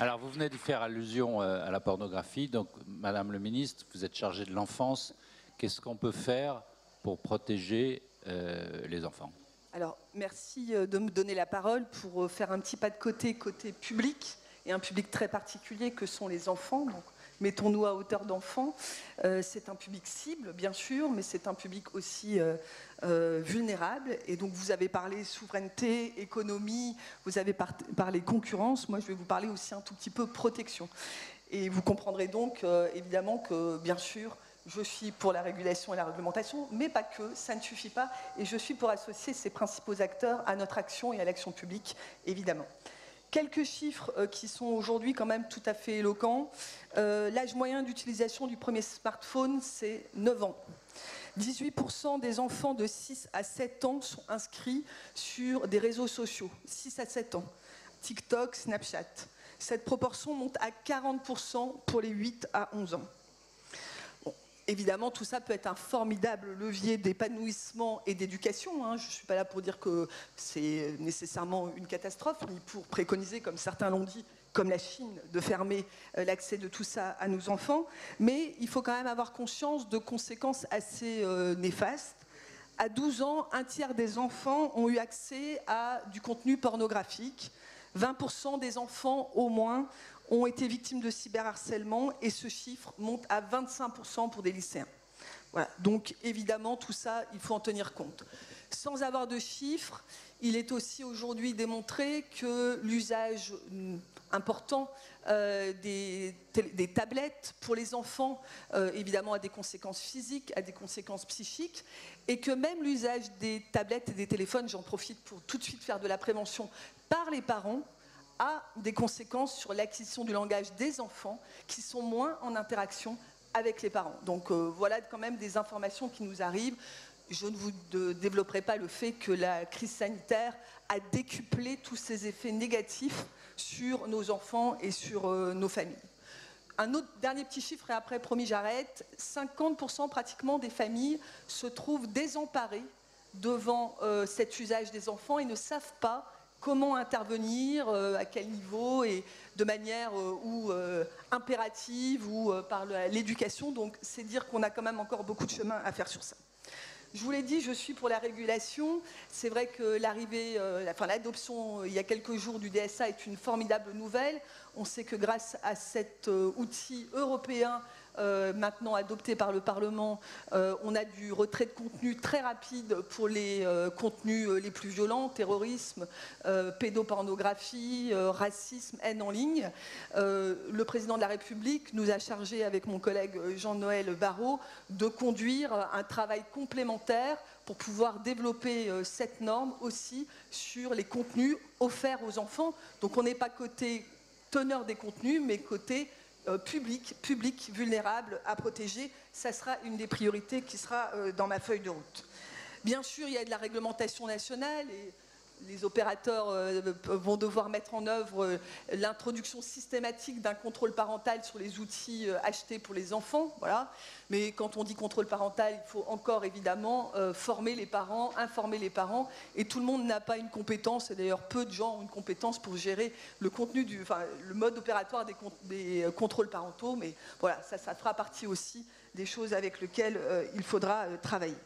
Alors, vous venez de faire allusion à la pornographie. Donc, Madame le ministre, vous êtes chargée de l'enfance. Qu'est-ce qu'on peut faire pour protéger les enfants? Alors, merci de me donner la parole pour faire un petit pas de côté public, et un public très particulier que sont les enfants. Donc, mettons-nous à hauteur d'enfants. C'est un public cible, bien sûr, mais c'est un public aussi vulnérable. Et donc, vous avez parlé souveraineté, économie, vous avez parlé concurrence. Moi, je vais vous parler aussi un tout petit peu protection. Et vous comprendrez donc, évidemment, que, bien sûr, je suis pour la régulation et la réglementation, mais pas que, ça ne suffit pas. Et je suis pour associer ces principaux acteurs à notre action et à l'action publique, évidemment. Quelques chiffres qui sont aujourd'hui quand même tout à fait éloquents. L'âge moyen d'utilisation du premier smartphone, c'est 9 ans. 18% des enfants de 6 à 7 ans sont inscrits sur des réseaux sociaux. 6 à 7 ans. TikTok, Snapchat. Cette proportion monte à 40% pour les 8 à 11 ans. Évidemment, tout ça peut être un formidable levier d'épanouissement et d'éducation. Je ne suis pas là pour dire que c'est nécessairement une catastrophe, ni pour préconiser, comme certains l'ont dit, comme la Chine, de fermer l'accès de tout ça à nos enfants. Mais il faut quand même avoir conscience de conséquences assez néfastes. À 12 ans, un tiers des enfants ont eu accès à du contenu pornographique. 20% des enfants, au moins, ont été victimes de cyberharcèlement, et ce chiffre monte à 25% pour des lycéens. Voilà. Donc évidemment, tout ça, il faut en tenir compte. Sans avoir de chiffres, il est aussi aujourd'hui démontré que l'usage important des tablettes pour les enfants, évidemment, a des conséquences physiques, a des conséquences psychiques, et que même l'usage des tablettes et des téléphones, j'en profite pour tout de suite faire de la prévention, par les parents, a des conséquences sur l'acquisition du langage des enfants qui sont moins en interaction avec les parents. Donc voilà quand même des informations qui nous arrivent. Je ne vous développerai pas le fait que la crise sanitaire a décuplé tous ces effets négatifs sur nos enfants et sur nos familles. Un autre dernier petit chiffre, et après, promis, j'arrête. 50% pratiquement des familles se trouvent désemparées devant cet usage des enfants et ne savent pas comment intervenir, à quel niveau, et de manière impérative ou par l'éducation. Donc, c'est dire qu'on a quand même encore beaucoup de chemin à faire sur ça. Je vous l'ai dit, je suis pour la régulation. C'est vrai que l'adoption il y a quelques jours du DSA est une formidable nouvelle. On sait que grâce à cet outil européen maintenant adopté par le Parlement, on a du retrait de contenu très rapide pour les contenus les plus violents, terrorisme, pédopornographie, racisme, haine en ligne. Le président de la République nous a chargé, avec mon collègue Jean-Noël Barrot, de conduire un travail complémentaire pour pouvoir développer cette norme aussi sur les contenus offerts aux enfants. Donc on n'est pas côté teneur des contenus, mais côté public vulnérable à protéger. Ça sera une des priorités qui sera dans ma feuille de route. Bien sûr, il y a de la réglementation nationale et les opérateurs vont devoir mettre en œuvre l'introduction systématique d'un contrôle parental sur les outils achetés pour les enfants. Voilà. Mais quand on dit contrôle parental, il faut encore évidemment former les parents, informer les parents. Et tout le monde n'a pas une compétence, et d'ailleurs peu de gens ont une compétence pour gérer le contenu, le mode opératoire des contrôles parentaux. Mais voilà, ça fera partie aussi des choses avec lesquelles il faudra travailler.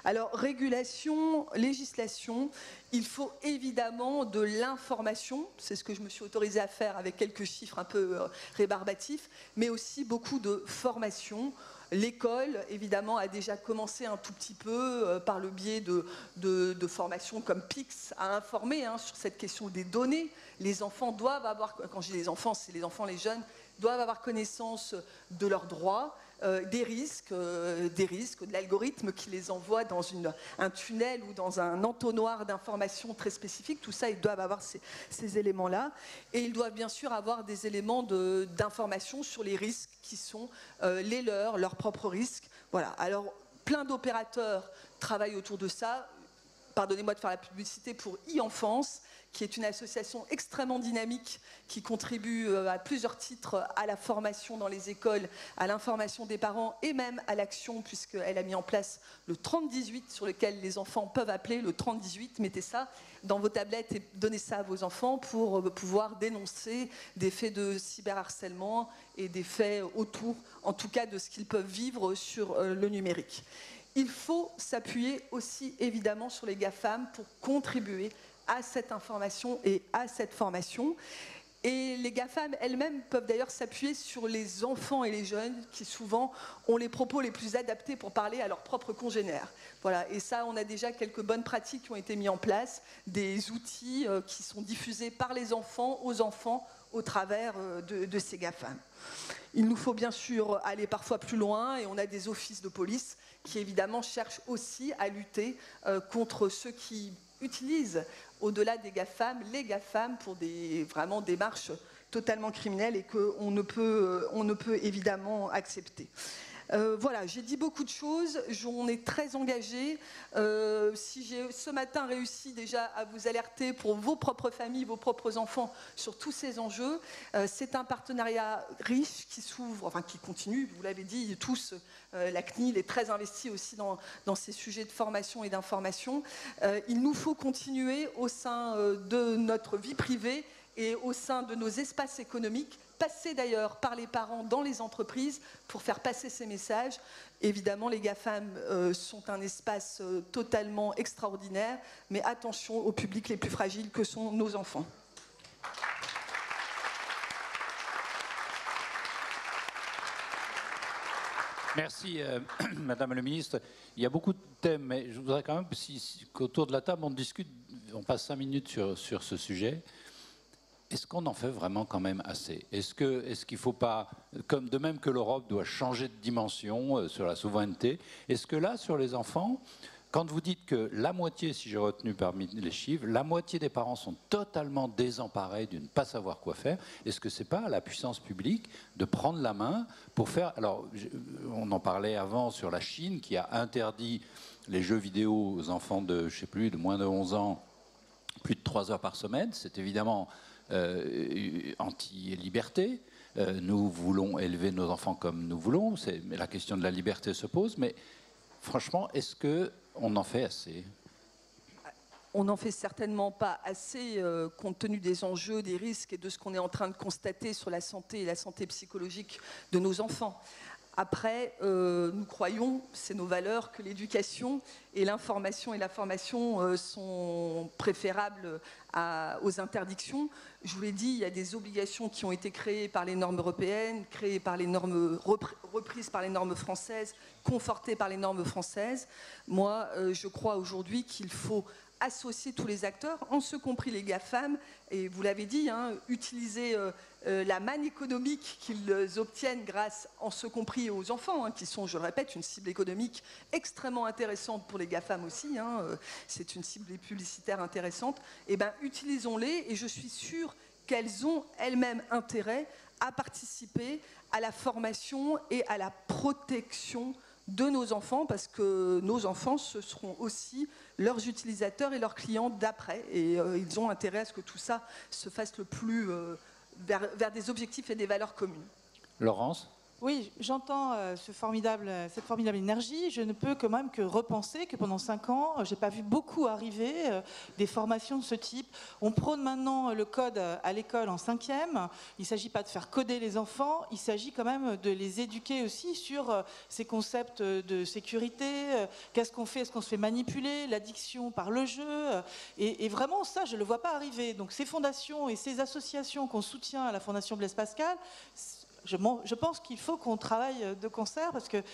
Alors, régulation, législation, il faut évidemment de l'information, c'est ce que je me suis autorisée à faire avec quelques chiffres un peu rébarbatifs, mais aussi beaucoup de formation. L'école, évidemment, a déjà commencé un tout petit peu par le biais de formations comme PIX à informer sur cette question des données. Les enfants doivent avoir, quand je dis les enfants, c'est les enfants, les jeunes, doivent avoir connaissance de leurs droits, des risques, de l'algorithme qui les envoie dans un tunnel ou dans un entonnoir d'informations très spécifiques. Tout ça, ils doivent avoir ces éléments-là. Et ils doivent bien sûr avoir des éléments d'information sur les risques qui sont les leurs propres risques. Voilà. Alors, plein d'opérateurs travaillent autour de ça. Pardonnez-moi de faire la publicité pour e-Enfance, qui est une association extrêmement dynamique qui contribue à plusieurs titres à la formation dans les écoles, à l'information des parents et même à l'action, puisqu'elle a mis en place le 3018 sur lequel les enfants peuvent appeler le 3018. Mettez ça dans vos tablettes et donnez ça à vos enfants pour pouvoir dénoncer des faits de cyberharcèlement et des faits autour, en tout cas, de ce qu'ils peuvent vivre sur le numérique. Il faut s'appuyer aussi évidemment sur les GAFAM pour contribuer à cette information et à cette formation. Et les GAFAM elles-mêmes peuvent d'ailleurs s'appuyer sur les enfants et les jeunes qui souvent ont les propos les plus adaptés pour parler à leurs propres congénères. Voilà. Et ça, on a déjà quelques bonnes pratiques qui ont été mises en place, des outils qui sont diffusés par les enfants aux enfants au travers de ces GAFAM. Il nous faut bien sûr aller parfois plus loin et on a des offices de police qui évidemment cherchent aussi à lutter contre ceux qui utilisent au-delà des GAFAM, les GAFAM pour des démarches totalement criminelles et qu'on ne peut évidemment accepter. Voilà, j'ai dit beaucoup de choses, on est très engagés. Si j'ai ce matin réussi déjà à vous alerter pour vos propres familles, vos propres enfants sur tous ces enjeux, c'est un partenariat riche qui s'ouvre, enfin qui continue, vous l'avez dit tous, la CNIL est très investie aussi dans ces sujets de formation et d'information. Il nous faut continuer au sein de notre vie privée et au sein de nos espaces économiques, passer d'ailleurs par les parents dans les entreprises pour faire passer ces messages. Évidemment, les GAFAM sont un espace totalement extraordinaire, mais attention aux publics les plus fragiles que sont nos enfants. Merci, Madame le Ministre. Il y a beaucoup de thèmes, mais je voudrais quand même qu'autour de la table, on discute, on passe 5 minutes sur ce sujet. Est-ce qu'on en fait vraiment quand même assez? Est-ce qu'il ne faut pas, comme de même que l'Europe doit changer de dimension sur la souveraineté, est-ce que là, sur les enfants, quand vous dites que la moitié, si j'ai retenu parmi les chiffres, la moitié des parents sont totalement désemparés de ne pas savoir quoi faire, est-ce que ce n'est pas à la puissance publique de prendre la main pour faire... Alors, on en parlait avant sur la Chine qui a interdit les jeux vidéo aux enfants de, je ne sais plus, de moins de 11 ans, plus de 3 heures par semaine. C'est évidemment anti-liberté. nous voulons élever nos enfants comme nous voulons, la question de la liberté se pose, mais franchement, est-ce qu'on en fait assez ? On n'en fait certainement pas assez compte tenu des enjeux, des risques et de ce qu'on est en train de constater sur la santé et la santé psychologique de nos enfants. Après, nous croyons, c'est nos valeurs, que l'éducation et l'information et la formation sont préférables aux interdictions. Je vous l'ai dit, il y a des obligations qui ont été créées par les normes européennes, créées par les normes, reprises par les normes françaises, confortées par les normes françaises. Moi, je crois aujourd'hui qu'il faut associer tous les acteurs, en ce compris les GAFAM, et vous l'avez dit, utiliser la manne économique qu'ils obtiennent grâce, en ce compris aux enfants, qui sont, je le répète, une cible économique extrêmement intéressante pour les GAFAM aussi, c'est une cible publicitaire intéressante, et bien utilisons-les, et je suis sûre qu'elles ont elles-mêmes intérêt à participer à la formation et à la protection de nos enfants, parce que nos enfants, ce seront aussi leurs utilisateurs et leurs clients d'après. Et ils ont intérêt à ce que tout ça se fasse le plus vers des objectifs et des valeurs communes. Laurence ? Oui, j'entends cette formidable énergie. Je ne peux quand même que repenser que pendant 5 ans, je n'ai pas vu beaucoup arriver des formations de ce type. On prône maintenant le code à l'école en 5e. Il ne s'agit pas de faire coder les enfants, il s'agit quand même de les éduquer aussi sur ces concepts de sécurité. Qu'est-ce qu'on fait ? Est-ce qu'on se fait manipuler ? L'addiction par le jeu. Et vraiment, ça, je ne le vois pas arriver. Donc ces fondations et ces associations qu'on soutient à la Fondation Blaise Pascal, je pense qu'il faut qu'on travaille de concert parce qu'il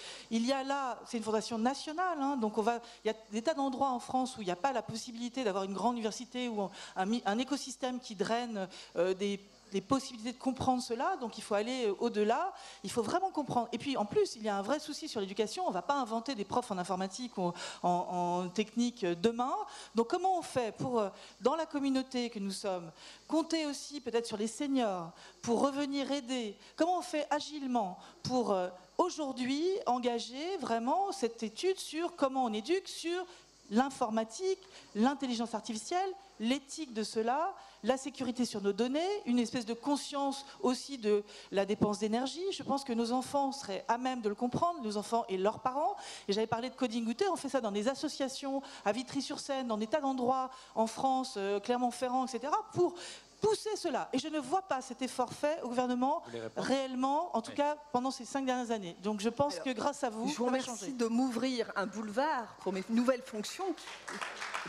y a là, c'est une fondation nationale, donc il y a des tas d'endroits en France où il n'y a pas la possibilité d'avoir une grande université ou un écosystème qui draine des possibilités de comprendre cela, donc il faut aller au-delà, il faut vraiment comprendre. Et puis en plus, il y a un vrai souci sur l'éducation, on ne va pas inventer des profs en informatique ou en technique demain, donc comment on fait pour, dans la communauté que nous sommes, compter aussi peut-être sur les seniors, pour revenir aider, comment on fait agilement pour aujourd'hui engager vraiment cette étude sur comment on éduque sur l'informatique, l'intelligence artificielle, l'éthique de cela, la sécurité sur nos données, une espèce de conscience aussi de la dépense d'énergie. Je pense que nos enfants seraient à même de le comprendre, nos enfants et leurs parents. Et j'avais parlé de Coding Goûter, on fait ça dans des associations, à Vitry-sur-Seine, dans des tas d'endroits en France, Clermont-Ferrand, etc., pour pousser cela. Et je ne vois pas cet effort fait au gouvernement réellement, en tout cas pendant ces 5 dernières années. Donc je pense que grâce à vous, je vous remercie de m'ouvrir un boulevard pour mes nouvelles fonctions.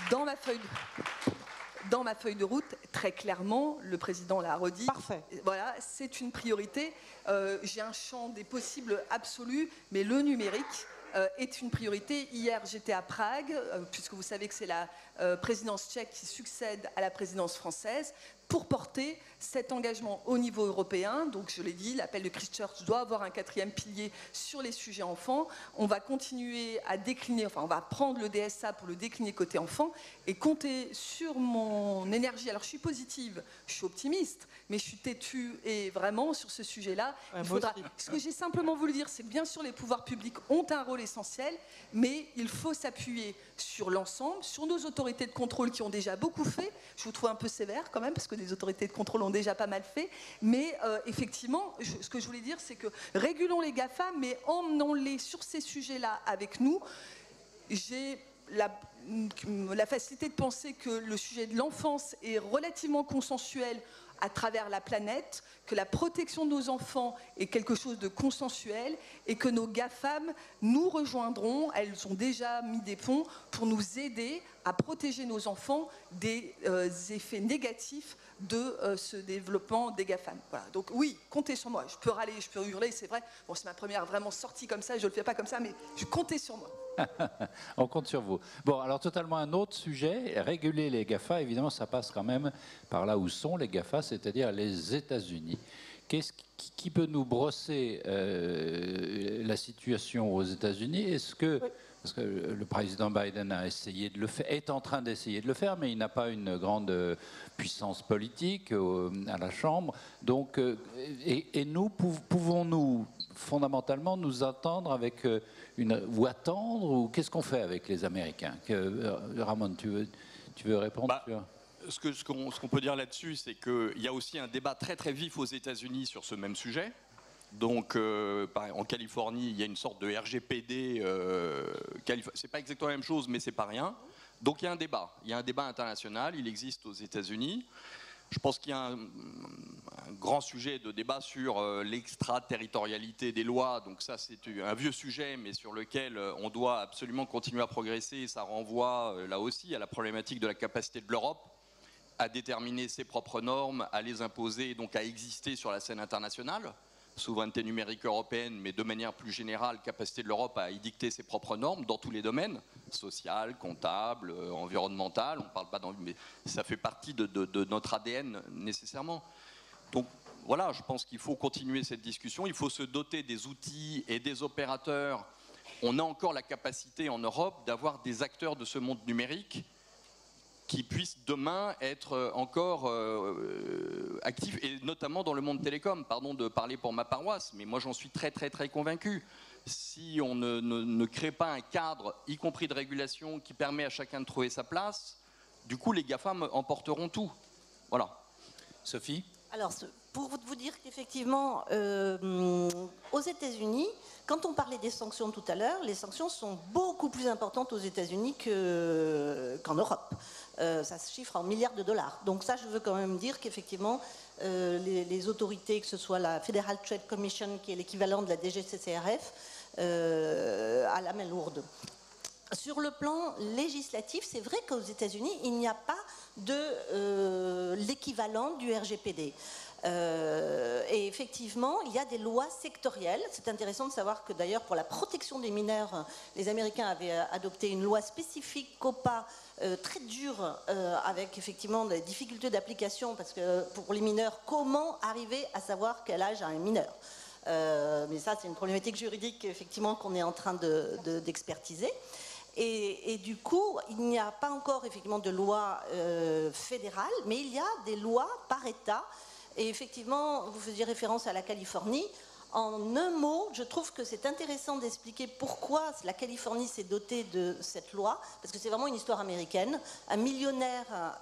Dans ma feuille de route, très clairement, le président l'a redit. Parfait. Voilà, c'est une priorité. J'ai un champ des possibles absolus, mais le numérique est une priorité. Hier, j'étais à Prague, puisque vous savez que c'est la présidence tchèque qui succède à la présidence française, pour porter cet engagement au niveau européen. Donc, je l'ai dit, l'appel de Christchurch doit avoir un 4e pilier sur les sujets enfants. On va continuer à décliner, on va prendre le DSA pour le décliner côté enfant et compter sur mon énergie. Alors, je suis positive, je suis optimiste, mais je suis têtue et vraiment, sur ce sujet-là, il faudra... Ce que j'ai simplement voulu dire, c'est que bien sûr, les pouvoirs publics ont un rôle essentiel, mais il faut s'appuyer sur l'ensemble, sur nos autorités de contrôle qui ont déjà beaucoup fait. Je vous trouve un peu sévère quand même, parce que les autorités de contrôle ont déjà pas mal fait. Mais effectivement, ce que je voulais dire, c'est que régulons les GAFA, mais emmenons-les sur ces sujets-là avec nous. J'ai la facilité de penser que le sujet de l'enfance est relativement consensuel à travers la planète, que la protection de nos enfants est quelque chose de consensuel et que nos GAFAM nous rejoindront, elles ont déjà mis des ponts pour nous aider à protéger nos enfants des effets négatifs de ce développement des GAFAM. Voilà. Donc oui, comptez sur moi. Je peux râler, je peux hurler, c'est vrai. Bon, c'est ma première vraiment sortie comme ça, je ne le fais pas comme ça, mais je comptez sur moi. On compte sur vous. Bon, alors totalement un autre sujet, réguler les GAFA, évidemment, ça passe quand même par là où sont les GAFA, c'est-à-dire les États-Unis. Qui peut nous brosser la situation aux États-Unis? Est-ce que... Parce que le président Biden a essayé de le faire, est en train d'essayer de le faire, mais il n'a pas une grande puissance politique à la Chambre. Donc, et nous, pouvons-nous fondamentalement nous attendre avec ou attendre, ou qu'est-ce qu'on fait avec les Américains? Ramon, tu veux répondre? Ce qu'on peut dire là-dessus, c'est qu'il y a aussi un débat très très vif aux États-Unis sur ce même sujet. Donc, en Californie, il y a une sorte de RGPD. C'est pas exactement la même chose, mais c'est pas rien. Donc, il y a un débat. Il y a un débat international. Il existe aux États-Unis. Je pense qu'il y a un grand sujet de débat sur l'extraterritorialité des lois. Donc ça, c'est un vieux sujet, mais sur lequel on doit absolument continuer à progresser. Ça renvoie là aussi à la problématique de la capacité de l'Europe à déterminer ses propres normes, à les imposer et donc à exister sur la scène internationale. Souveraineté numérique européenne, mais de manière plus générale, capacité de l'Europe à y dicter ses propres normes dans tous les domaines, social, comptable, environnemental, on ne parle pas mais ça fait partie de notre ADN nécessairement. Donc voilà, je pense qu'il faut continuer cette discussion, il faut se doter des outils et des opérateurs. On a encore la capacité en Europe d'avoir des acteurs de ce monde numérique qui puissent demain être encore actifs, et notamment dans le monde télécom. Pardon de parler pour ma paroisse, mais moi j'en suis très très très convaincu. Si on ne crée pas un cadre, y compris de régulation, qui permet à chacun de trouver sa place, du coup les GAFAM emporteront tout. Voilà. Sophie ? Alors, pour vous dire qu'effectivement, aux États-Unis, quand on parlait des sanctions tout à l'heure, les sanctions sont beaucoup plus importantes aux États-Unis qu'en Europe. Ça se chiffre en milliards de dollars. Donc ça, je veux quand même dire qu'effectivement, les autorités, que ce soit la Federal Trade Commission, qui est l'équivalent de la DGCCRF, a la main lourde. Sur le plan législatif, c'est vrai qu'aux États-Unis, il n'y a pas de l'équivalent du RGPD. Et effectivement, il y a des lois sectorielles. C'est intéressant de savoir que d'ailleurs, pour la protection des mineurs, les Américains avaient adopté une loi spécifique COPPA très dure, avec effectivement des difficultés d'application, parce que pour les mineurs, comment arriver à savoir quel âge a un mineur ? Mais ça, c'est une problématique juridique effectivement qu'on est en train d'expertiser. Et du coup, il n'y a pas encore effectivement de loi fédérale, mais il y a des lois par État. Et effectivement, vous faisiez référence à la Californie. En un mot, je trouve que c'est intéressant d'expliquer pourquoi la Californie s'est dotée de cette loi, parce que c'est vraiment une histoire américaine. Un millionnaire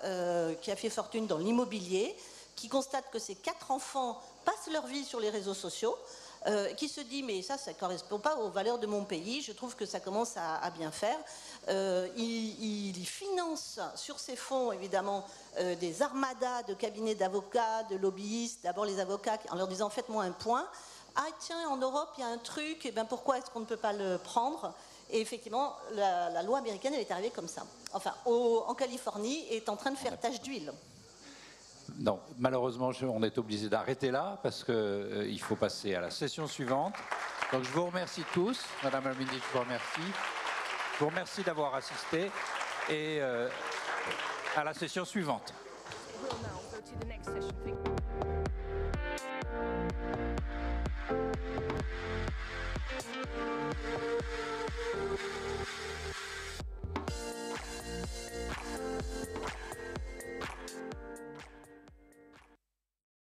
qui a fait fortune dans l'immobilier, qui constate que ses 4 enfants passent leur vie sur les réseaux sociaux, qui se dit mais ça ne correspond pas aux valeurs de mon pays, je trouve que ça commence à bien faire. Il finance sur ses fonds évidemment des armadas de cabinets d'avocats, de lobbyistes, d'abord les avocats en leur disant faites-moi un point, ah tiens en Europe il y a un truc, et ben pourquoi est-ce qu'on ne peut pas le prendre? Et effectivement la loi américaine elle est arrivée comme ça, enfin en Californie est en train de faire tache d'huile. Non, malheureusement, on est obligé d'arrêter là parce qu'il faut passer à la session suivante. Donc je vous remercie tous. Madame la ministre, je vous remercie. Je vous remercie d'avoir assisté et à la session suivante.